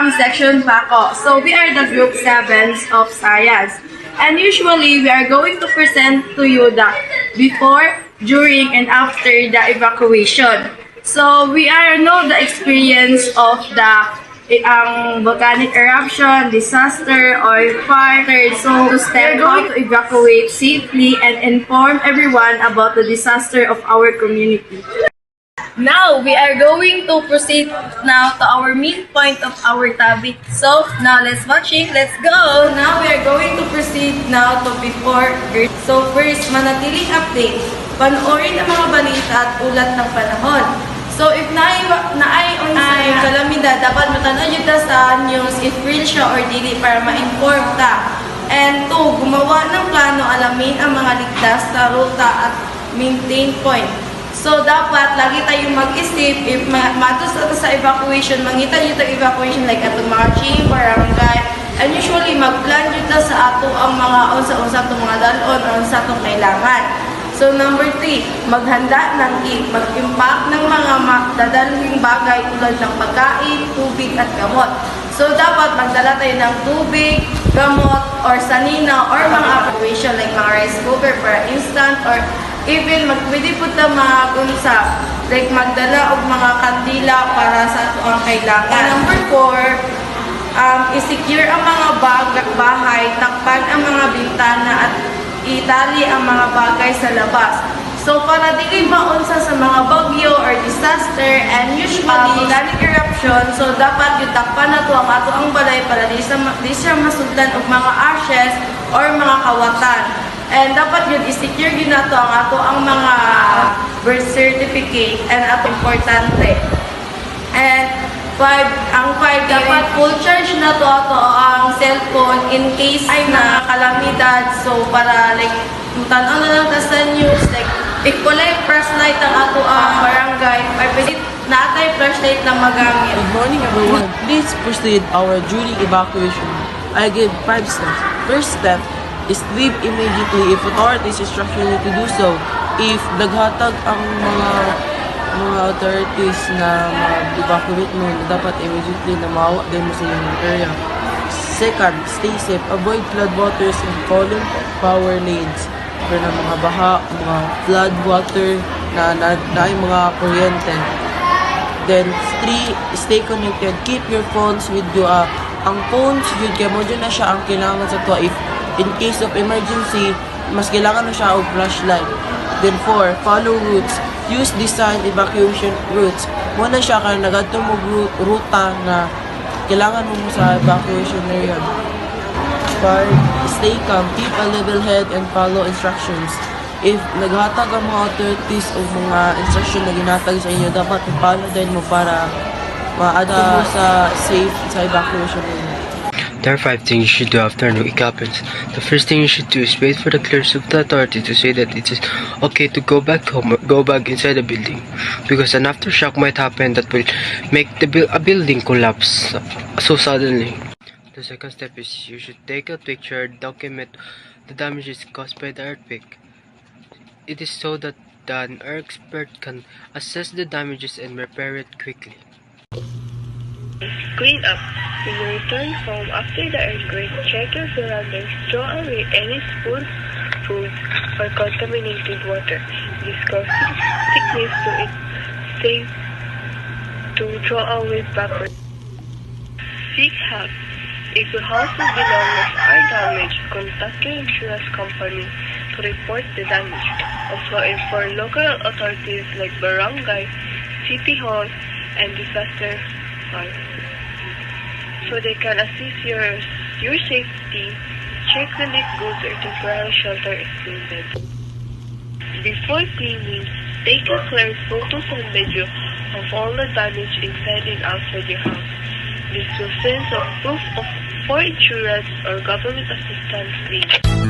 from Section PACO. So we are the Group 7s of Science. And usually, we are going to present to you the before, during, and after the evacuation. So we know the experience of the volcanic eruption, disaster, or fire. So we're going to evacuate safely and inform everyone about the disaster of our community. Now, we are going to proceed now to our main point of our topic. So, now let's watching. Let's go! Now, we are going to proceed now to before Earth. So, first, manatiling update. Panoorin ang mga balita at ulat ng panahon. So, if naay kalamidad, dapat matanood yun sa news if real siya or dili para ma-inform ka. And 2, gumawa ng plano, alamin ang mga ligtas na ruta at maintain point. So, dapat lagi tayong mag-isip if matos nato sa evacuation, mangita nyo itong evacuation like atong mga team, barangay, and usually mag-plan nyo sa ato ang mga unsa-unsa itong mga dalon o unsa itong kailangan. So, number 3, maghanda ng mag-impact ng mga dadalhing bagay tulad ng pagkain, tubig at gamot. So, dapat magdala tayo ng tubig, gamot, or sanina, or mga evacuation like mga rice cooker para instant, or even pwede po ito mga kunsa, like magdala og mga kandila para sa ato ang kailangan. And number 4, i-secure ang mga bahay, takpan ang mga bintana at itali ang mga bagay sa labas. So para dili maunsa sa mga bagyo or disaster and usually volcanic eruption, so dapat yung takpan na to ang ato ang balay para di siya masugdan og mga ashes or mga kawatan. And dapat yun, i-secure yun na to ang mga birth certificate and ato importante. And 5, dapat full charge na to ang cellphone in case ay na kalamidad. So, para like, tanaw na lang sa news, like, i-collect flashlight ang ato ang barangay, or pwede natay flashlight na magamit. Good morning, everyone. Please proceed our during evacuation. I give 5 steps. First step is leave immediately if authorities instruct you to do so. If naghatag ang mga authorities na mag-evacuate mo, dapat immediately na maawa din mo sa iyong area. Second, stay safe. Avoid floodwaters and fallen power lanes. Pero na mga baha, mga flood water na yung mga kuryente. Then, 3, stay connected. Keep your phones with you. Ang phones, yun, kaya mo dyan na siya ang kailangan sa to. If in case of emergency, mas kailangan na siya og flashlight. Then 4, follow routes. Use design evacuation routes. Muna siya kaya nagadto mo ruta na kailangan mo sa evacuation area. 5, stay calm. Keep a level head and follow instructions. If naghatag ang mga authorities o mga instruction na ginatag sa inyo, dapat i-follow din mo para ma-adto mo sa safe sa evacuation area. There are 5 things you should do after an earthquake happens. The first thing you should do is wait for the clearance of the authority to say that it is okay to go back home or go back inside the building, because an aftershock might happen that will make a building collapse so suddenly. The second step is you should take a picture, document the damages caused by the earthquake. It is so that an expert can assess the damages and repair it quickly. Clean up. When you return home after the earthquake, check your surroundings, throw away any spoons, food, or contaminated water. This causes sickness, so it's safe to throw away backward. Seek help. If your household belongings are damaged, contact your insurance company to report the damage. Also inform local authorities like barangay, city hall, and disaster hall, so they can assist your safety. Check the leak goods or temporary shelter if needed. Before cleaning, take a clear photos and video of all the damage inside and outside your house. This will send a proof for insurance or government assistance claim.